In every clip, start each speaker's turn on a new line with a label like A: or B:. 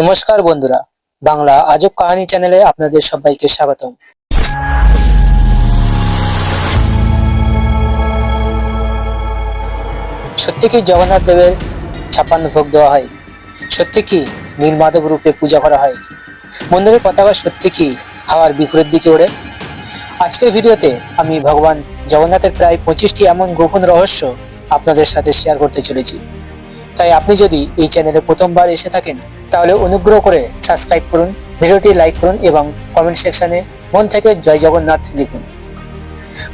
A: নমস্কার বন্ধুরা, বাংলা আজব কাহিনী চ্যানেলে আপনাদের সবাইকে স্বাগতম। সত্যি কি জগন্নাথ দেবের 56 ভোগ দেওয়া হয়? সত্যি কি নীলমাধব রূপে পূজা করা হয়? মন্দিরের পতাকা সত্যি কি হাওয়ার বিপরীত দিকে ওড়ে? আজকের ভিডিওতে আমি ভগবান জগন্নাথের প্রায় 25টি এমন গোপন রহস্য আপনাদের সাথে শেয়ার করতে চলেছি। তাই আপনি যদি এই চ্যানেলে প্রথমবার এসে থাকেন তাহলে অনুগ্রহ করে সাবস্ক্রাইব করুন, ভিডিওটি লাইক করুন এবং কমেন্ট সেকশনে মন থেকে জয় জগন্নাথ লিখুন।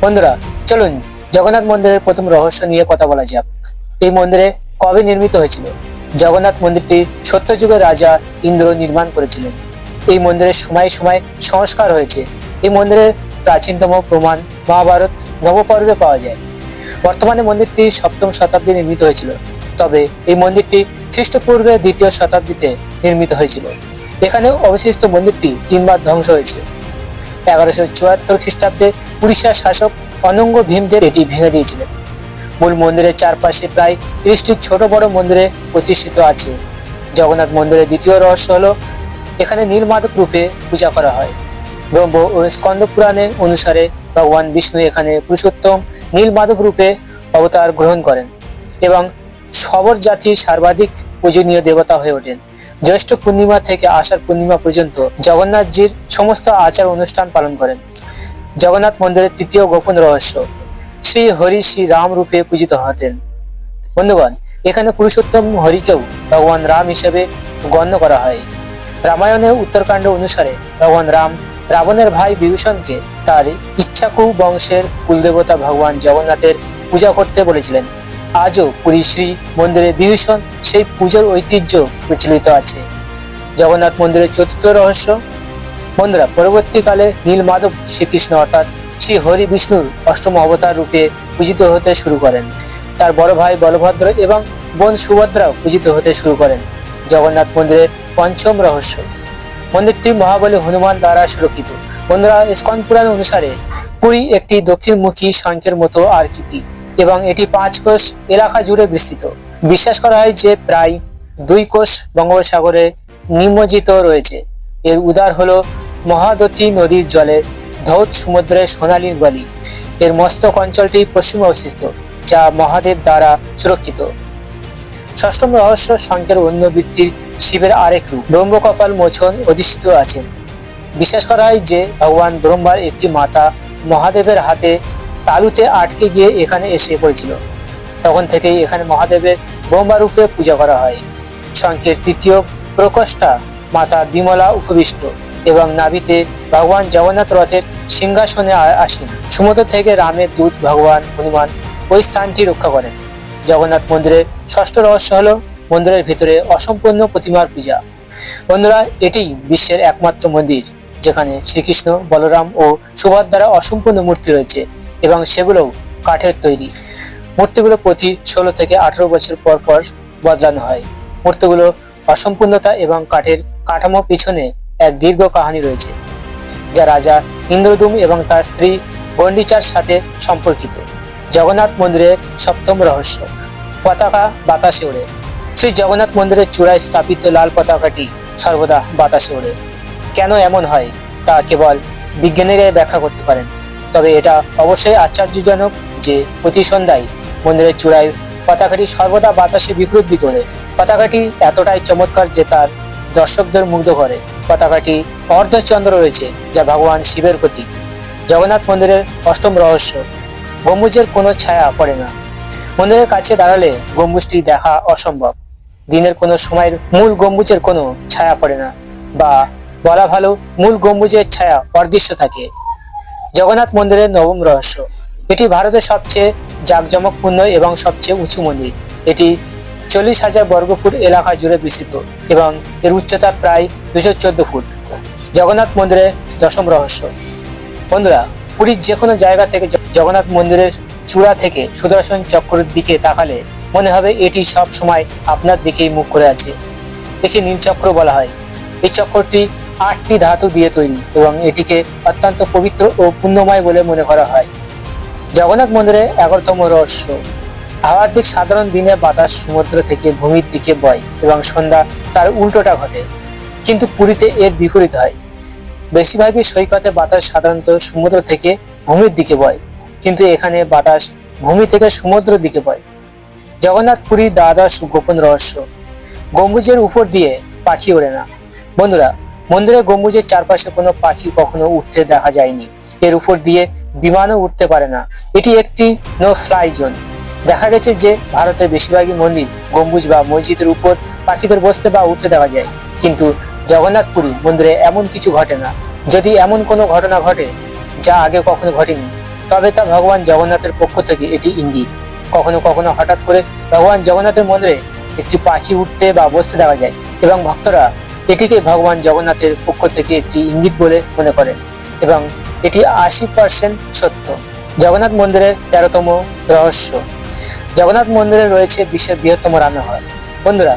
A: বন্ধুরা, চলুন জগন্নাথ মন্দিরের প্রথম রহস্য নিয়ে কথা বলা যাক। এই মন্দিরে কবে নির্মিত হয়েছিল? জগন্নাথ মন্দিরটি সত্যযুগের রাজা ইন্দ্র নির্মাণ করেছিলেন। এই মন্দিরের সময় সময় সংস্কার হয়েছে। এই মন্দিরের প্রাচীনতম প্রমাণ মহাভারত নবপর্বে পাওয়া যায়। বর্তমানে মন্দিরটি 7ম শতাব্দী নির্মিত হয়েছিল, তবে এই মন্দিরটি খ্রিস্টপূর্বে 2য় শতাব্দীতে নির্মিত হয়েছিল। এখানে অবশিষ্ট মন্দিরটি 3বার ধ্বংস হয়েছে। 1174 খ্রিস্টাব্দে উড়িষ্যার শাসক অনঙ্গ ভীমদেব এটি ভেঙে দিয়েছিলেন। মূল মন্দিরের চারপাশে প্রায় 30টি ছোট বড় মন্দিরে প্রতিষ্ঠিত আছে। জগন্নাথ মন্দিরের দ্বিতীয় রহস্য হলো এখানে নীলমাধব রূপে পূজা করা হয়। ব্রহ্ম ও স্কন্দ পুরাণে অনুসারে ভগবান বিষ্ণু এখানে পুরুষোত্তম নীলমাধব রূপে অবতার গ্রহণ করেন এবং সবর জাতির সর্বাধিক পূজনীয় দেবতা হয়ে ওঠেন। জ্যৈষ্ঠ পূর্ণিমা থেকে আষাঢ় পূর্ণিমা পর্যন্ত জগন্নাথজির সমস্ত আচার অনুষ্ঠান পালন করেন। জগন্নাথ মন্দিরের তৃতীয় গোপন রহস্য, শ্রী হরি শ্রী রাম রূপে পূজিত হতেন। বন্ধুগণ, এখানে পুরুষোত্তম হরিকেও ভগবান রাম হিসেবে গণ্য করা হয়। রামায়ণের উত্তরকাণ্ড অনুসারে ভগবান রাম রাবণের ভাই বিভীষণকে তার ইচ্ছাকু বংশের কুলদেবতা ভগবান জগন্নাথের পূজা করতে বলেছিলেন। আজও পুরী শ্রী মন্দিরে বিভীষণ সেই পুজোর ঐতিহ্য প্রচলিত আছে। জগন্নাথ মন্দিরের চতুর্থ রহস্য, বন্ধুরা, পরবর্তীকালে নীলমাধব শ্রীকৃষ্ণ অর্থাৎ শ্রী হরি বিষ্ণুর 8ম অবতার রূপে পূজিত হতে শুরু করেন। তার বড় ভাই বলভদ্র এবং বোন সুভদ্রাও পূজিত হতে শুরু করেন। জগন্নাথ মন্দিরের পঞ্চম রহস্য, মন্দিরটি মহাবলী হনুমান দ্বারা সুরক্ষিত। বন্ধুরা, ইস্কন পুরাণ অনুসারে পুরী একটি দক্ষিণমুখী শঙ্খের মতো আকৃতি এবং এটি 5 কোষ এলাকা জুড়ে বিস্তৃত। বিশ্বাস করা হয় যে প্রায় 2 কোষ বঙ্গোপসাগরে নিমজ্জিত রয়েছে। এর উদার হলো মহাদতী নদীর জলে ধৌত সমুদ্রের সোনালী বালি। এর মস্তক অঞ্চলটি পশ্চিমে অবস্থিত, যা মহাদেব দ্বারা সুরক্ষিত। ষষ্ঠম রহস্য, শঙ্খের অন্য বৃত্তির শিবের আরেক রূপ ব্রহ্মকপাল মোচন অধিষ্ঠিত আছেন। বিশ্বাস করা হয় যে ভগবান ব্রহ্মার একটি মাতা মহাদেবের হাতে তালুতে আটকে গিয়ে এখানে এসে পড়েছিল। তখন থেকেই এখানে মহাদেবের ব্রহ্মা রূপে পূজা করা হয়। শঙ্খের তৃতীয় প্রকোষ্ঠা মাতা বিমলা উপবিষ্ট এবং নাভিতে ভগবান জগন্নাথ রথের সিংহাসনে আসেন। সমুদ্র থেকে রামের দূত ভগবান হনুমান ওই স্থানটি রক্ষা করেন। জগন্নাথ মন্দিরের ষষ্ঠ রহস্য হলো মন্দিরের ভিতরে অসম্পূর্ণ প্রতিমার পূজা। বন্ধুরা, এটি বিশ্বের একমাত্র মন্দির যেখানে শ্রীকৃষ্ণ, বলরাম ও সুভদ্রার অসম্পূর্ণ মূর্তি রয়েছে এবং সেগুলোও কাঠের তৈরি। মূর্তিগুলো প্রতি 16 থেকে 18 বছর পর পর বদলানো হয়। মূর্তিগুলো অসম্পূর্ণতা এবং কাঠের কাঠামো পিছনে এক দীর্ঘ কাহিনী রয়েছে, যা রাজা ইন্দ্রদূম এবং তার স্ত্রী গণ্ডিচার সাথে সম্পর্কিত। জগন্নাথ মন্দিরের সপ্তম রহস্য, পতাকা বাতাসে ওড়ে। শ্রী জগন্নাথ মন্দিরের চূড়ায় স্থাপিত লাল পতাকাটি সর্বদা বাতাসে ওড়ে। কেন এমন হয় তা কেবল বিজ্ঞানীরাই ব্যাখ্যা করতে পারেন, তবে এটা অবশ্যই আশ্চর্যজনক যে প্রতি সন্ধ্যায় মন্দিরের চূড়ায় পতাকাটি সর্বদা বাতাসে বিপ্লুব্ধ করে। পতাকাটি এতটাই চমৎকার যে তার দর্শকদের মুগ্ধ করে। পতাকাটি অর্ধচন্দ্র রয়েছে, যা ভগবান শিবের প্রতীক। জগন্নাথ মন্দিরের অষ্টম রহস্য, গম্বুজের কোনো ছায়া পড়ে না। মন্দিরের কাছে দাঁড়ালে গম্বুজটি দেখা অসম্ভব। দিনের কোনো সময়ের মূল গম্বুজের কোনো ছায়া পড়ে না, বা বলা ভালো মূল গম্বুজের ছায়া অদৃশ্য থাকে। জগন্নাথ মন্দিরের নবম রহস্য, এটি ভারতের সবচেয়ে জাঁকজমকপূর্ণ এবং সবচেয়ে উঁচু মন্দির। এটি 40,000 বর্গফুট এলাকা জুড়ে বিস্তৃত এবং এর উচ্চতা প্রায় 214 ফুট। জগন্নাথ মন্দিরের দশম রহস্য, বন্ধুরা, পুরীর যে কোনো জায়গা থেকে জগন্নাথ মন্দিরের চূড়া থেকে সুদর্শন চক্রের দিকে তাকালে মনে হবে এটি সব সময় আপনার দিকেই মুখ করে আছে। একে নীলচক্র বলা হয়। এই চক্রটি 8টি ধাতু দিয়ে তৈরি এবং এটিকে অত্যন্ত পবিত্র ও পুণ্যময় বলে মনে করা হয়। জগন্নাথ মন্দিরের 11তম রহস্য, হাওয়ার দিক সাধারণ দিনে বাতাস সমুদ্র থেকে ভূমির দিকে বয় এবং সন্ধ্যা তার উল্টোটা ঘটে। কিন্তু পুরীতে এর বিপরীত হয়। বেশিরভাগই সৈকতে বাতাস সাধারণত সমুদ্র থেকে ভূমির দিকে বয়, কিন্তু এখানে বাতাস ভূমি থেকে সমুদ্রের দিকে বয়। জগন্নাথ পুরীর দ্বাদশ গোপন রহস্য। গম্বুজের উপর দিয়ে পাখি ওড়ে না। বন্ধুরা, মন্দিরের গম্বুজের চারপাশে কোনো পাখি কখনো উঠতে দেখা যায়নি। এর উপর দিয়ে বিমানও উঠতে পারে না। এটি একটি নো ফ্লাই জোন। দেখা গেছে যে ভারতের বেশিরভাগই মন্দির, গম্বুজ বা মসজিদের উপর পাখিদের বসতে বা উঠতে দেখা যায়, কিন্তু জগন্নাথ পুরী মন্দিরে এমন কিছু ঘটে না। যদি এমন কোনো ঘটনা ঘটে যা আগে কখনো ঘটেনি, তবে তা ভগবান জগন্নাথের পক্ষ থেকে এটি ইঙ্গিত। কখনো কখনো হঠাৎ করে ভগবান জগন্নাথের মন্দিরে একটি পাখি উঠতে বা বসতে দেখা যায় এবং ভক্তরা এটিকে ভগবান জগন্নাথের পক্ষ থেকে একটি ইঙ্গিত বলে মনে করেন, এবং এটি 80% সত্য। জগন্নাথ মন্দিরের 13তম রহস্য। জগন্নাথ মন্দিরে রয়েছে বিশ্বের বৃহত্তম রান্নাঘর। বন্ধুরা,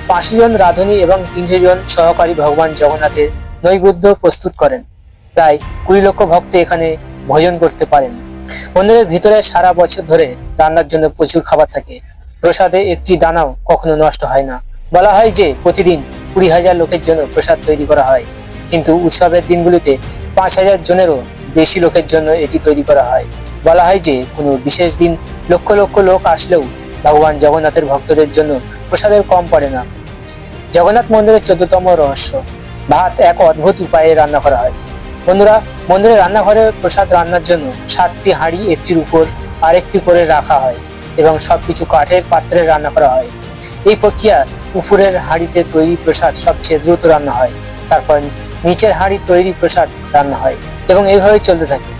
A: 500 জন রাঁধুনি এবং 300 জন সহকারী ভগবান জগন্নাথের নৈবেদ্য প্রস্তুত করেন। প্রায় 20 লক্ষ ভক্ত এখানে ভোজন করতে পারেন। মন্দিরের ভিতরে সারা বছর ধরে রান্নার জন্য প্রচুর খাবার থাকে। প্রসাদে একটি দানাও কখনো নষ্ট হয় না। বলা হয় যে প্রতিদিন 20,000 লোকের জন্য প্রসাদ তৈরি করা হয়, কিন্তু উৎসবের দিনগুলিতে 5,000 জনেরও বেশি লোকের জন্য এটি তৈরি করা হয়। বলা হয় যে কোনো বিশেষ দিন লক্ষ লক্ষ লোক আসলেও ভগবান জগন্নাথের ভক্তদের জন্য প্রসাদের কম পড়ে না। জগন্নাথ মন্দিরের 14তম রহস্য। ভাত এক অদ্ভুত উপায়ে রান্না করা হয়। বন্ধুরা, মন্দিরের রান্নাঘরে প্রসাদ রান্নার জন্য 7টি হাঁড়ি একটির উপর আরেকটি করে রাখা হয় এবং সবকিছু কাঠের পাত্রে রান্না করা হয়। এই প্রক্রিয়া উপরের হাঁড়িতে তৈরি প্রসাদ সবচেয়ে দ্রুত রান্না হয়, তারপর নিচের হাঁড়ি তৈরি প্রসাদ রান্না হয় এবং এইভাবেই চলতে থাকে।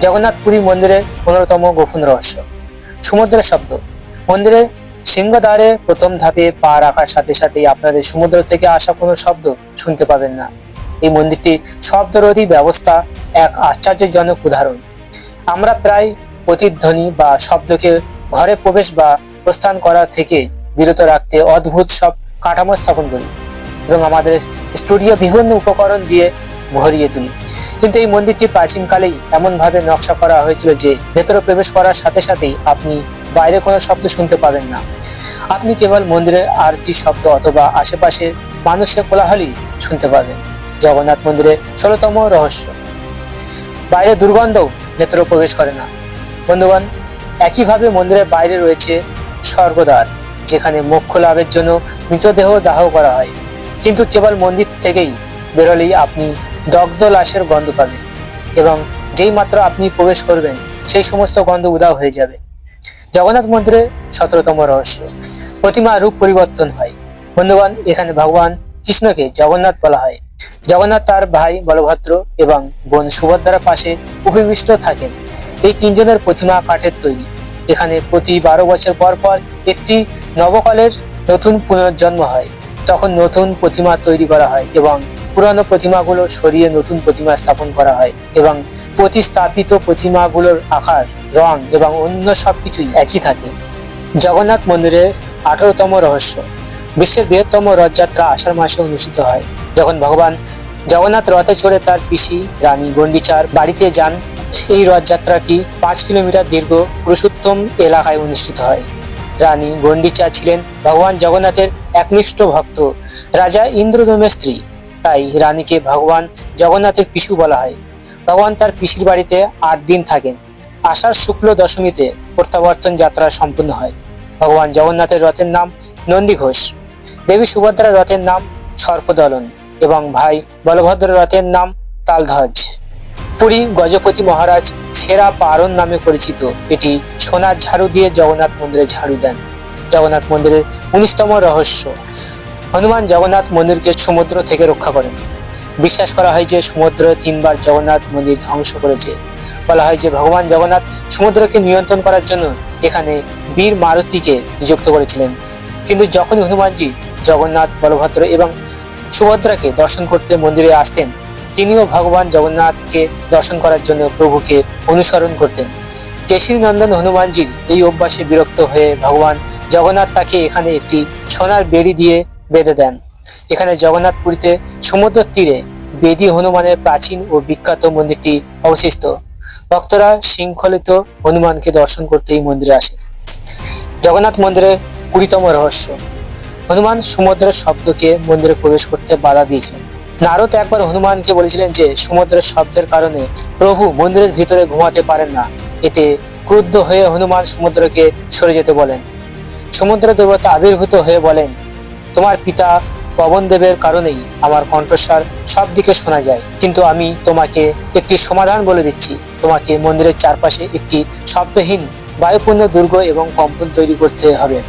A: জগন্নাথ পুরী মন্দিরের 15তম গোপন রহস্য। সমুদ্রের শব্দ। মন্দিরের সিংহদ্বারে প্রথম ধাপে পা রাখার সাথে সাথেই আপনাদের সমুদ্র থেকে আসা কোনো শব্দ শুনতে পাবেন না। এই মন্দিরটি শব্দরোধী ব্যবস্থা এক আশ্চর্যজনক উদাহরণ। আমরা প্রায় প্রতিধ্বনি বা শব্দকে ঘরে প্রবেশ বা প্রস্থান করা থেকে বিরত রাখতে অদ্ভুত সব কাঠামো স্থাপন করি এবং আমাদের স্টুডিও বিভিন্ন উপকরণ দিয়ে ভরিয়ে তুলি। কিন্তু এই মন্দিরটি প্রাচীনকালেই এমন ভাবে নকশা করা হয়েছিল যে ভেতরে প্রবেশ করার সাথে সাথেই আপনি বাইরে কোনো শব্দ শুনতে পাবেন না। আপনি কেবল মন্দিরের আরতি শব্দ অথবা আশেপাশের মানুষের কোলাহলই শুনতে পাবেন। জগন্নাথ মন্দিরের 16তম রহস্য। বাইরে দুর্গন্ধ ভেতরে প্রবেশ করে না। বন্ধুগণ, একইভাবে মন্দিরের বাইরে রয়েছে স্বর্গদ্বার, যেখানে মোক্ষ লাভের জন্য মৃতদেহ দাহ করা হয়, কিন্তু কেবল মন্দির থেকেই বেরোলেই আপনি দগ্ধ লাশের গন্ধ পাবেন এবং যেই মাত্র আপনি প্রবেশ করবেন সেই সমস্ত গন্ধ উধাও হয়ে যাবে। জগন্নাথ মন্দিরের 17তম রহস্য। প্রতিমা রূপ পরিবর্তন হয়। বন্ধুগণ, এখানে ভগবান কৃষ্ণকে জগন্নাথ বলা হয়। জগন্নাথ তার ভাই বলভদ্র এবং বোন সুভদ্রার পাশে উপবিষ্ট থাকেন। এই তিনজনের প্রতিমা কাঠের তৈরি। এখানে প্রতি 12 বছর পর পর একটি নবকালের নতুন পুনর্জন্ম হয়। তখন নতুন প্রতিমা তৈরি করা হয় এবং পুরানো প্রতিমাগুলো সরিয়ে নতুন প্রতিমা স্থাপন করা হয় এবং প্রতিস্থাপিত প্রতিমাগুলোর আকার, রং এবং অন্য সবকিছুই একই থাকে। জগন্নাথ মন্দিরের 18তম রহস্য। বিশ্বের বৃহত্তম রথযাত্রা আষাঢ় মাসে অনুষ্ঠিত হয়। যখন ভগবান জগন্নাথ রথে চড়ে তার পিসি রানী গন্ডিচার বাড়িতে যান, এই রথযাত্রাটি 5 কিলোমিটার দীর্ঘ পুরুষোত্তম এলাকায় অনুষ্ঠিত হয়। রানী গন্ডিচা ছিলেন ভগবান জগন্নাথের একনিষ্ঠ ভক্ত, রাজা ইন্দ্রদমের স্ত্রী। তাই রানীকে ভগবান জগন্নাথের পিসু বলা হয়। ভগবান তার পিসির বাড়িতে 8 দিন থাকেন। আষাঢ় শুক্ল দশমীতে প্রত্যাবর্তন যাত্রা সম্পন্ন হয়। ভগবান জগন্নাথের রথের নাম নন্দীঘোষ, দেবী সুভদ্রার রথের নাম সর্পদলন এবং ভাই বলভদ্রের রথের নাম তালধ্বজ। পুরী গজপতি মহারাজ সেরা পারণ নামে পরিচিত। এটি সোনার ঝাড়ু দিয়ে জগন্নাথ মন্দিরে ঝাড়ু দেন। জগন্নাথ মন্দিরের 19তম রহস্য। হনুমান জগন্নাথ মন্দিরকে সমুদ্র থেকে রক্ষা করেন। বিশ্বাস করা হয় যে সমুদ্র 3 বার জগন্নাথ মন্দির ধ্বংস করেছে। বলা হয় যে ভগবান জগন্নাথ সমুদ্রকে নিয়ন্ত্রণ করার জন্য এখানে বীর মারুতিকে নিযুক্ত করেছিলেন। কিন্তু যখন হনুমানজি জগন্নাথ, বলভদ্র এবং সুভদ্রাকে দর্শন করতে মন্দিরে আসতেন, তিনিও ভগবান জগন্নাথকে দর্শন করার জন্য প্রভুকে অনুসরণ করতেন। কেশরী নন্দন হনুমানজির এই অভ্যাসে বিরক্ত হয়ে ভগবান জগন্নাথ তাকে এখানে একটি সোনার বেড়ি দিয়ে বেঁধে দেন। এখানে জগন্নাথ পুরীতে সমুদ্র তীরে বেদি হনুমানের প্রাচীন ও বিখ্যাত মন্দিরটি অবস্থিত। ভক্তরা শৃঙ্খলিত হনুমানকে দর্শন করতে এই মন্দিরে আসে। জগন্নাথ মন্দিরের 20তম রহস্য। হনুমান সমুদ্রের শব্দকে মন্দিরে প্রবেশ করতে বাধা দিয়েছিলেন। নারদ একবার হনুমানকে বলেছিলেন যে সমুদ্রের শব্দের কারণে প্রভু মন্দিরের ভিতরে ঘুমাতে পারেন না। এতে ক্রুদ্ধ হয়ে হনুমান সমুদ্রকে সরে যেতে বলেন। সমুদ্র দেবতা আবির্ভূত হয়ে বলেন, তোমার পিতা পবন দেবের কারণেই আমার কণ্ঠস্বর সব দিকে শোনা যায়, কিন্তু আমি তোমাকে একটি সমাধান বলে দিচ্ছি। তোমাকে মন্দিরের চারপাশে একটি শব্দহীন বায়ুপূর্ণ দুর্গ এবং কম্পন তৈরি করতে হবে।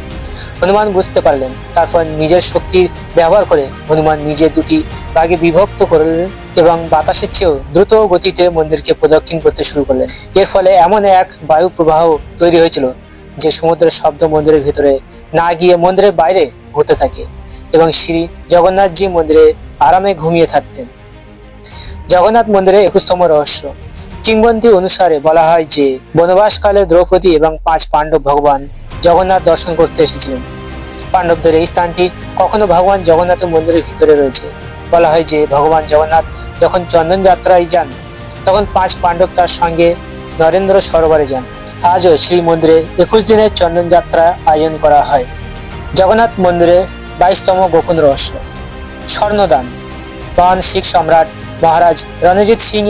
A: হনুমান বুঝতে পারলেন। তারপর নিজের শক্তি ব্যবহার করে হনুমান নিজে দুটি ভাগে বিভক্ত করলেন এবং বাতাসের চেয়েও দ্রুত গতিতে মন্দিরকে প্রদক্ষিণ করতে শুরু করলেন। এর ফলে এমন এক বায়ু প্রবাহ তৈরি হয়েছিল যে সমুদ্রের শব্দ মন্দিরের ভিতরে না গিয়ে মন্দিরের বাইরে ঘুরতে থাকে এবং শ্রী জগন্নাথজি মন্দিরে আরামে ঘুমিয়ে থাকতেন। জগন্নাথ মন্দিরে 21তম রহস্য। কিংবদন্তি অনুসারে বলা হয় যে বনবাসকালে দ্রৌপদী এবং 5 পাণ্ডব ভগবান জগন্নাথ দর্শন করতে এসেছিলেন। পাণ্ডবদের এই স্থানটি কখনো ভগবান জগন্নাথের মন্দিরের ভিতরে রয়েছে। বলা হয় যে ভগবান জগন্নাথ যখন চন্দন যাত্রায় যান তখন 5 পাণ্ডব তার সঙ্গে নরেন্দ্র সরোবরে যান। আজও শ্রী মন্দিরে 21 দিনের চন্দন যাত্রা আয়োজন করা হয়। জগন্নাথ মন্দিরে 22তম গোপন রহস্য। স্বর্ণদান। মহান শিখ সম্রাট মহারাজ রণজিৎ সিং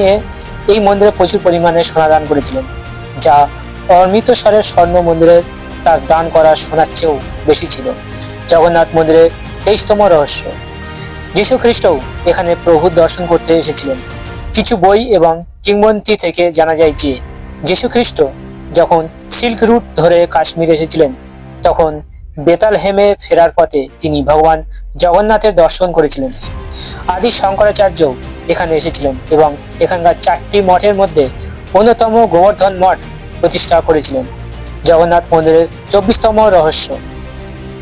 A: এই মন্দিরে প্রচুর পরিমাণে সোনা দান করেছিলেন, যা অমৃতসরের স্বর্ণ মন্দিরের তার দান করা সোনার চেয়েও বেশি ছিল। জগন্নাথ মন্দিরে 23তম রহস্য। যীশু খ্রিস্টও এখানে প্রভুর দর্শন করতে এসেছিলেন। কিছু বই এবং কিংবদন্তি থেকে জানা যায় যে যীশু খ্রিস্ট যখন সিল্ক রুট ধরে কাশ্মীর এসেছিলেন তখন বেতালহেমে ফেরার পথে তিনি ভগবান জগন্নাথের দর্শন করেছিলেন। আদি শঙ্করাচার্য এখানে এসেছিলেন এবং এখানকার 4টি মঠের মধ্যে অন্যতম গোবর্ধন মঠ প্রতিষ্ঠা করেছিলেন। জগন্নাথ মন্দিরের 24তম রহস্য।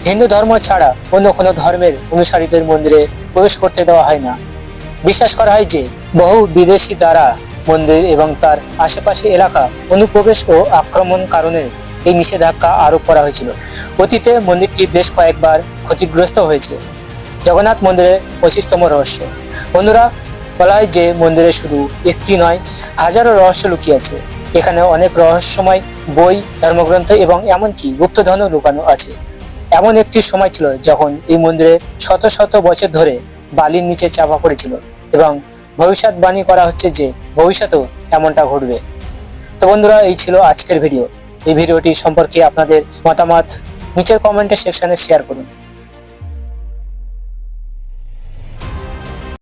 A: হিন্দু ধর্ম ছাড়া অন্য কোনো ধর্মের অনুসারীদের মন্দিরে প্রবেশ করতে দেওয়া হয় না। বিশ্বাস করা হয় যে বহু বিদেশি দ্বারা মন্দির এবং তার আশেপাশে এলাকা অনুপ্রবেশ ও আক্রমণ কারণে এই নিষেধাজ্ঞা আরোপ করা হয়েছিল। অতীতে মন্দিরটি বেশ কয়েকবার ক্ষতিগ্রস্ত হয়েছে। জগন্নাথ মন্দিরের 25তম রহস্য। বন্ধুরা, বলা হয় যে মন্দিরে শুধু একটি নয়, হাজারো রহস্য লুকিয়ে আছে। এখানে অনেক রহস্যময় বই, ধর্মগ্রন্থ এবং এমনকি গুপ্তধনও লুকানো আছে। এমন একটি সময় ছিল যখন এই মন্দিরে শত শত বছর ধরে বালির নিচে চাপা পড়েছিল এবং ভবিষ্যৎবাণী করা হচ্ছে যে ভবিষ্যতেও এমনটা ঘটবে। তো বন্ধুরা, এই ছিল আজকের ভিডিও। এই ভিডিওটি সম্পর্কে আপনাদের মতামত নিচের কমেন্টের সেকশনে শেয়ার করুন।